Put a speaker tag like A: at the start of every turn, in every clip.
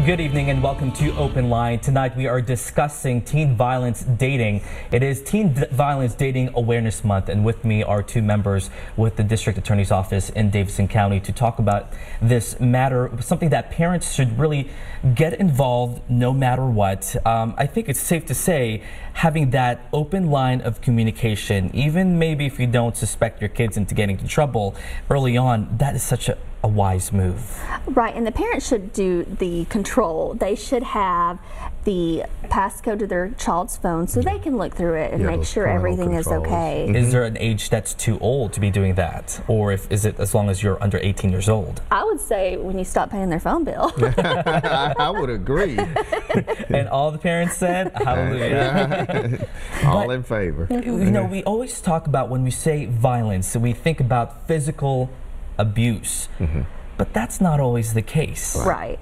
A: Good evening and welcome to Open Line. Tonight we are discussing teen violence dating. It is Teen Violence Dating Awareness Month, and with me are two members with the District Attorney's Office in Davidson County to talk about this matter, something that parents should really get involved no matter what. I think it's safe to say having that open line of communication, even maybe if you don't suspect your kids into getting into trouble early on, that is such a wise move.
B: Right, and the parents should do the control. They should have the passcode to their child's phone so they can look through it and make sure everything is okay.
A: Is there an age that's too old to be doing that? Or is it as long as you're under 18 years old?
B: I would say when you stop paying their phone bill.
C: I would agree.
A: And all the parents said, hallelujah.
C: All in favor.
A: You know, we always talk about when we say violence, we think about physical abuse. But that's not always the case.
B: Right.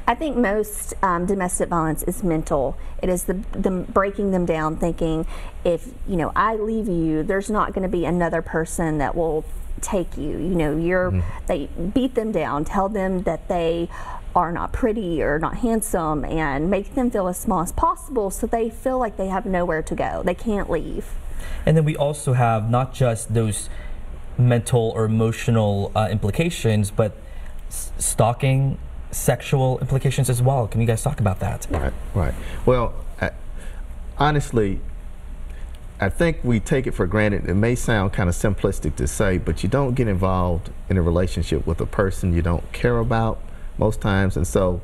B: I think most domestic violence is mental. It is the breaking them down, thinking if, you know, I leave you, there's not going to be another person that will take you. You know, they beat them down, tell them that they are not pretty or not handsome, and make them feel as small as possible so they feel like they have nowhere to go. They can't leave.
A: And then we also have not just those mental or emotional implications, but stalking, sexual implications as well. Can you guys talk about that?
C: Right. Well, honestly, I think we take it for granted. It may sound kind of simplistic to say, but you don't get involved in a relationship with a person you don't care about most times. And so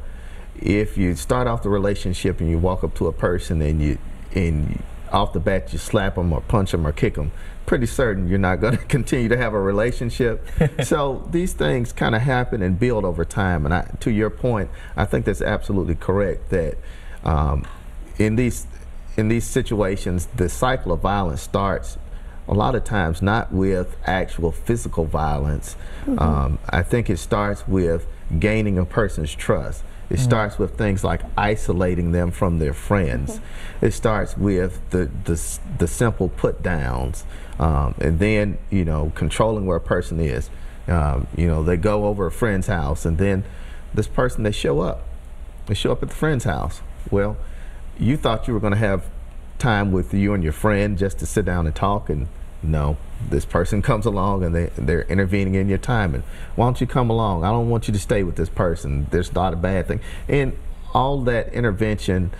C: if you start off the relationship and you walk up to a person and off the bat you slap them or punch them or kick them, pretty certain you're not going to continue to have a relationship. So these things kind of happen and build over time. And to your point, I think that's absolutely correct, that in these situations, the cycle of violence starts a lot of times not with actual physical violence. I think it starts with gaining a person's trust. It starts with things like isolating them from their friends. It starts with the simple put downs, and then, you know, controlling where a person is. You know, they go over a friend's house, and then this person, they show up at the friend's house. Well, you thought you were going to have time with you and your friend just to sit down and talk, and no, this person comes along and they're intervening in your time. And why don't you come along? I don't want you to stay with this person. There's not a bad thing. And all that intervention,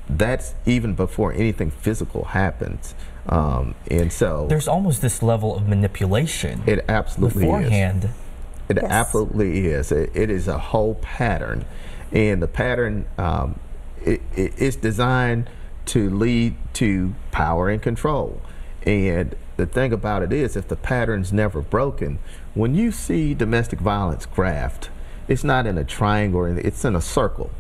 C: that's even before anything physical happens. And so
A: there's almost this level of manipulation.
C: It absolutely
A: beforehand.
C: is. It absolutely is. It is a whole pattern. And the pattern, it's designed to lead to power and control. And the thing about it is, if the pattern's never broken, when you see domestic violence graphed, it's not in a triangle, it's in a circle,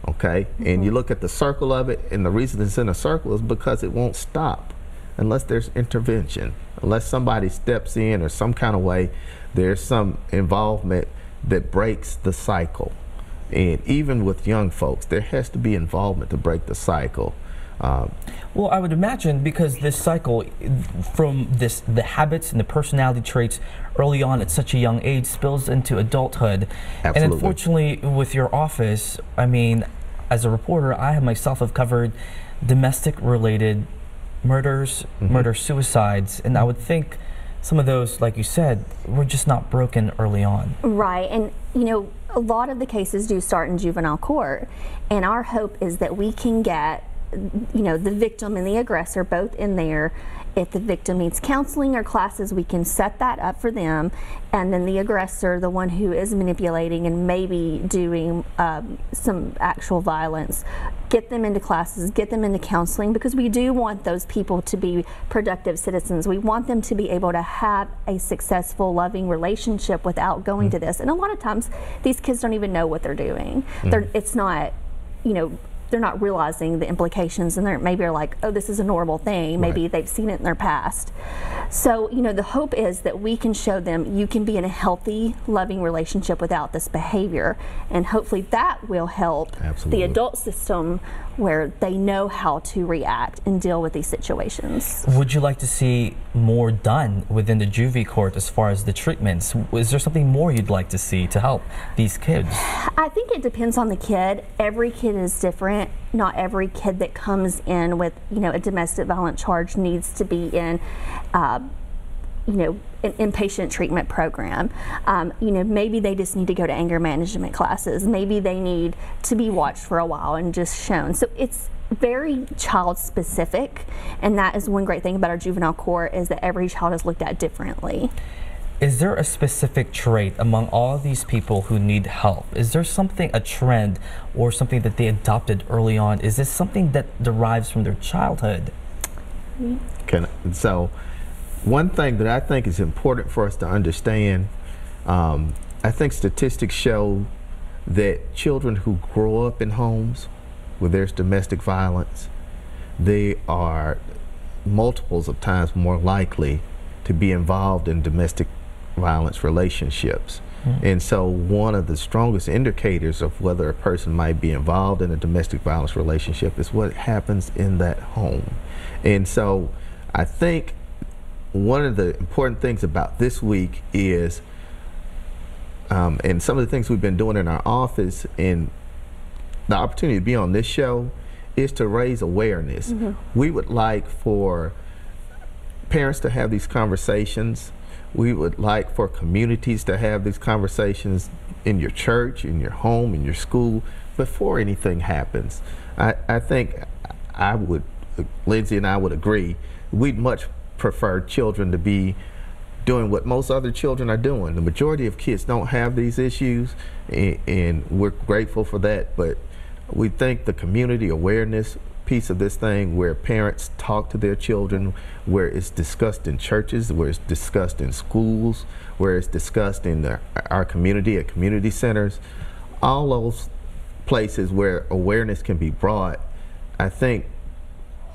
C: okay? And you look at the circle of it, and the reason it's in a circle is because it won't stop unless there's intervention, unless somebody steps in or some kind of way, there's some involvement that breaks the cycle. And even with young folks, there has to be involvement to break the cycle.
A: Well, I would imagine because this cycle from the habits and the personality traits early on at such a young age spills into adulthood.
C: Absolutely.
A: And unfortunately with your office, I mean, as a reporter, I myself have covered domestic related murders, murder-suicides, and I would think some of those, like you said, were just not broken early on. Right,
B: and you know, a lot of the cases do start in juvenile court, and our hope is that we can get, you know, the victim and the aggressor both in there. If the victim needs counseling or classes, we can set that up for them, and then the aggressor, the one who is manipulating and maybe doing some actual violence, get them into classes, get them into counseling, because we do want those people to be productive citizens. We want them to be able to have a successful, loving relationship without going to this. And a lot of times these kids don't even know what they're doing. It's not, you know, they're not realizing the implications, and maybe they're like, oh, this is a normal thing. Maybe they've seen it in their past. So, you know, the hope is that we can show them you can be in a healthy, loving relationship without this behavior, and hopefully that will help the adult system where they know how to react and deal with these situations.
A: Would you like to see more done within the juvie court as far as the treatments? Is there something more you'd like to see to help these kids?
B: I think it depends on the kid. Every kid is different. Not every kid that comes in with, you know, a domestic violence charge needs to be in you know, an inpatient treatment program. You know, maybe they just need to go to anger management classes. Maybe they need to be watched for a while and just shown. So it's very child specific, and that is one great thing about our juvenile court, is that every child is looked at differently.
A: Is there a specific trait among all these people who need help? Is there something, a trend, or something that they adopted early on? Is this something that derives from their childhood?
C: So one thing that I think is important for us to understand, I think statistics show that children who grow up in homes where there's domestic violence, they are multiples of times more likely to be involved in domestic violence relationships. And so one of the strongest indicators of whether a person might be involved in a domestic violence relationship is what happens in that home. And so I think one of the important things about this week is, and some of the things we've been doing in our office, and the opportunity to be on this show, is to raise awareness. We would like for parents to have these conversations. We would like for communities to have these conversations in your church, in your home, in your school, before anything happens. I think Lindsey and I would agree, we'd much prefer children to be doing what most other children are doing. The majority of kids don't have these issues, and we're grateful for that, but we think the community awareness piece of this thing, where parents talk to their children, where it's discussed in churches, where it's discussed in schools, where it's discussed in our community, at community centers, all those places where awareness can be brought, I think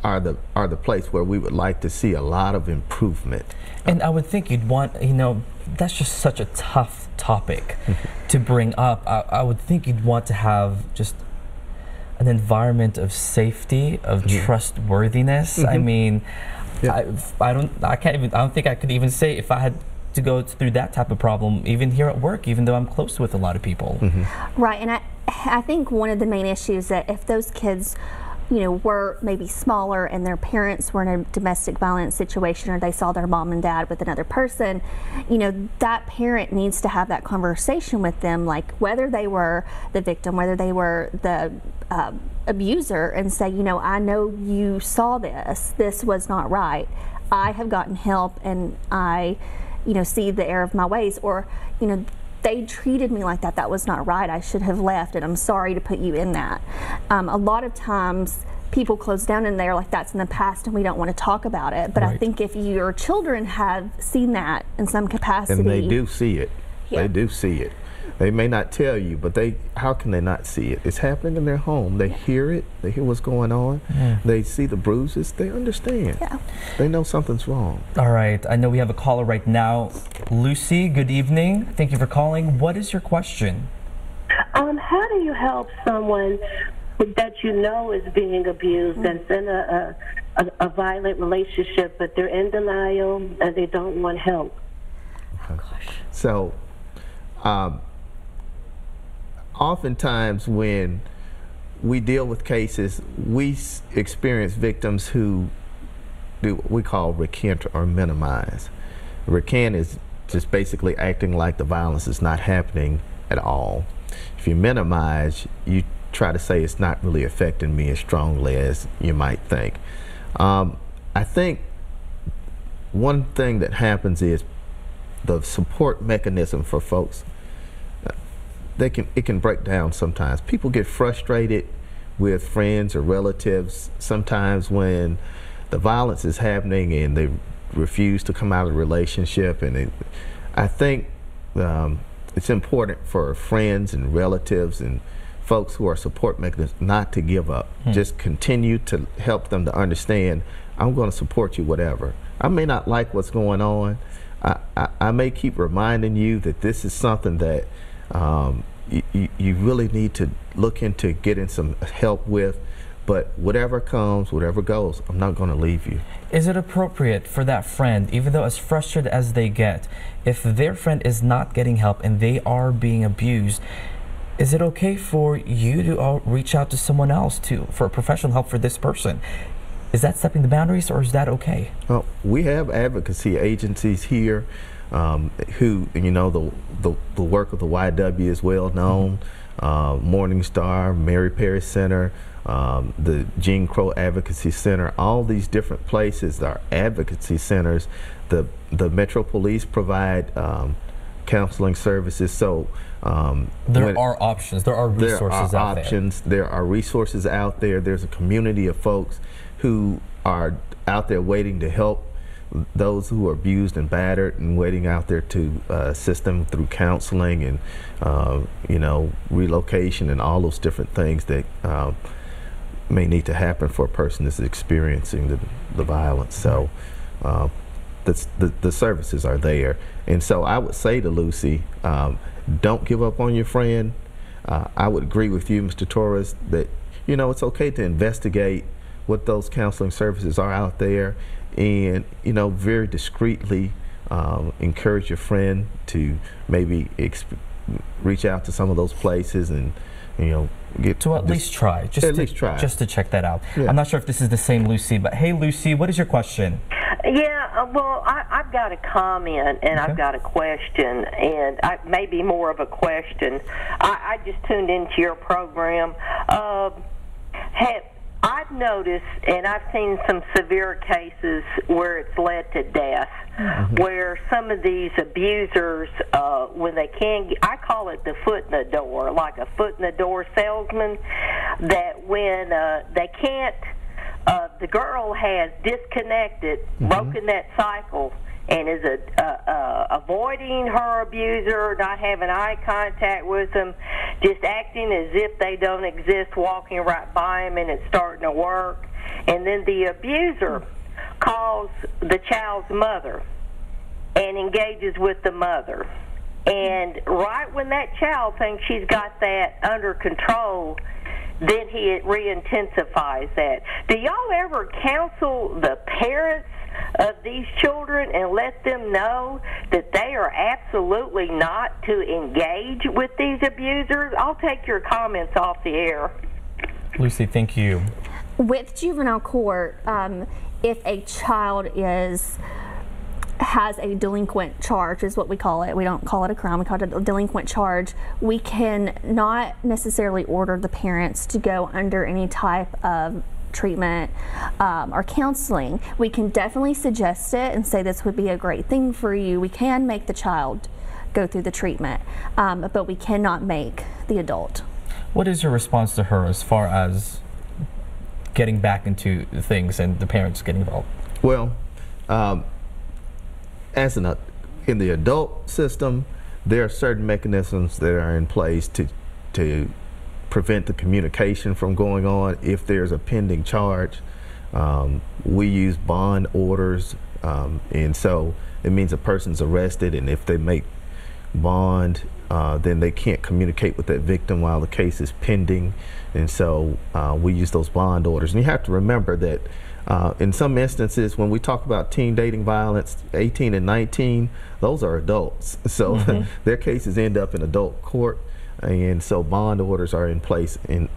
C: are the place where we would like to see a lot of improvement.
A: And I would think you'd want, you know, that's just such a tough topic to bring up. I would think you'd want to have just an environment of safety, of trustworthiness. I mean, I don't think I could even say if I had to go through that type of problem, even here at work, even though I'm close with a lot of people.
B: Right, and I think one of the main issues that if those kids, you know, were maybe smaller and their parents were in a domestic violence situation, or they saw their mom and dad with another person, you know, that parent needs to have that conversation with them, like whether they were the victim, whether they were the abuser, and say, you know, I know you saw this was not right. I have gotten help, and I, you know, see the error of my ways, or, you know, they treated me like that. That was not right. I should have left, and I'm sorry to put you in that. A lot of times people close down and they're like, that's in the past and we don't want to talk about it. But I think if your children have seen that in some capacity.
C: And they do see it. They do see it. They may not tell you, but how can they not see it? It's happening in their home. They hear it. They hear what's going on. They see the bruises. They understand. They know something's wrong.
A: All right. I know we have a caller right now. Lucy, good evening. Thank you for calling. What is your question?
D: How do you help someone that you know is being abused, that's in a violent relationship, but they're in denial and they don't want help?
B: Oh, gosh.
C: So, oftentimes when we deal with cases, we experience victims who do what we call recant or minimize. Recant is just basically acting like the violence is not happening at all. If you minimize, you try to say it's not really affecting me as strongly as you might think. I think one thing that happens is the support mechanism for folks, it can break down sometimes. People get frustrated with friends or relatives sometimes when the violence is happening and they refuse to come out of the relationship. And I think it's important for friends and relatives and folks who are support mechanisms not to give up. Just continue to help them to understand, I'm going to support you whatever. I may not like what's going on. I may keep reminding you that this is something that you really need to look into getting some help with. But whatever comes, whatever goes, I'm not going to leave you.
A: Is it appropriate for that friend, even though as frustrated as they get, if their friend is not getting help and they are being abused, is it okay for you to reach out to someone else for professional help for this person? Is that stepping the boundaries, or is that okay?
C: Well, we have advocacy agencies here who, you know, the work of the YW is well known. Morning Star, Mary Perry Center, the Gene Crow Advocacy Center, all these different places are advocacy centers. The Metro Police provide counseling services. So
A: there are options. There are resources out there.
C: There are resources out there. There's a community of folks who are out there waiting to help those who are abused and battered, and waiting out there to assist them through counseling and you know, relocation and all those different things that may need to happen for a person that's experiencing the violence. So the services are there. And so I would say to Lucy, don't give up on your friend. I would agree with you, Mr. Torres, that, you know, it's okay to investigate what those counseling services are out there, and, you know, very discreetly encourage your friend to maybe reach out to some of those places and, you know, get
A: to at least try, just to check that out. Yeah. I'm not sure if this is the same Lucy, but hey, Lucy, what is your question?
E: Yeah, well, I've got a comment and I've got a question, and maybe more of a question. I just tuned into your program. I've noticed, and I've seen some severe cases where it's led to death, where some of these abusers, when they can, I call it the foot in the door, like a foot in the door salesman, that when they can't, the girl has disconnected, broken that cycle, and is avoiding her abuser, not having eye contact with them, just acting as if they don't exist, walking right by them, and it's starting to work. And then the abuser calls the child's mother and engages with the mother. And right when that child thinks she's got that under control, then he re-intensifies that. Do y'all ever counsel the parents of these children and let them know that they are absolutely not to engage with these abusers? I'll take your comments off the air.
A: Lucy, thank you.
B: With juvenile court, if a child has a delinquent charge, is what we call it. We don't call it a crime, we call it a delinquent charge. We can not necessarily order the parents to go under any type of treatment or counseling. We can definitely suggest it and say this would be a great thing for you. We can make the child go through the treatment, but we cannot make the adult.
A: What is your response to her as far as getting back into things and the parents getting involved?
C: Well, in the adult system, there are certain mechanisms that are in place to prevent the communication from going on. If there's a pending charge, we use bond orders, and so it means a person's arrested, and if they make bond, then they can't communicate with that victim while the case is pending, and so we use those bond orders. And you have to remember that in some instances, when we talk about teen dating violence, 18 and 19, those are adults, so their cases end up in adult court. And so bond orders are in place in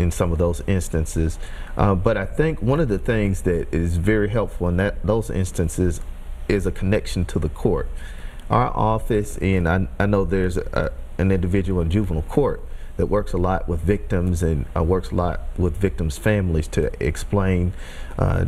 C: some of those instances. But I think one of the things that is very helpful in those instances is a connection to the court. Our office, and I know there's an individual in juvenile court that works a lot with victims and works a lot with victims' families to explain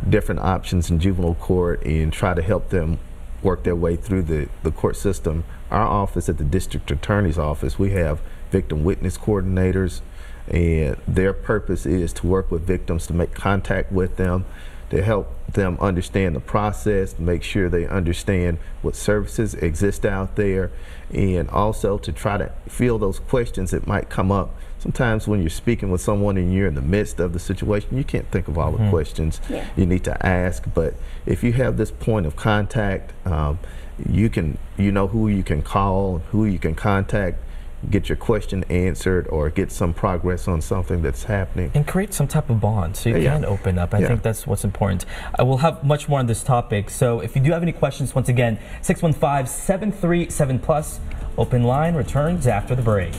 C: different options in juvenile court and try to help them work their way through the court system. Our office at the district attorney's office, we have victim witness coordinators, and their purpose is to work with victims, to make contact with them, to help them understand the process, to make sure they understand what services exist out there, and also to try to field those questions that might come up sometimes when you're speaking with someone and you're in the midst of the situation, you can't think of all the questions you need to ask. But if you have this point of contact, you know who you can call, who you can contact, get your question answered, or get some progress on something that's happening.
A: And create some type of bond so you can open up. I think that's what's important. I will have much more on this topic. So if you do have any questions, once again, 615-737+. Open Line returns after the break.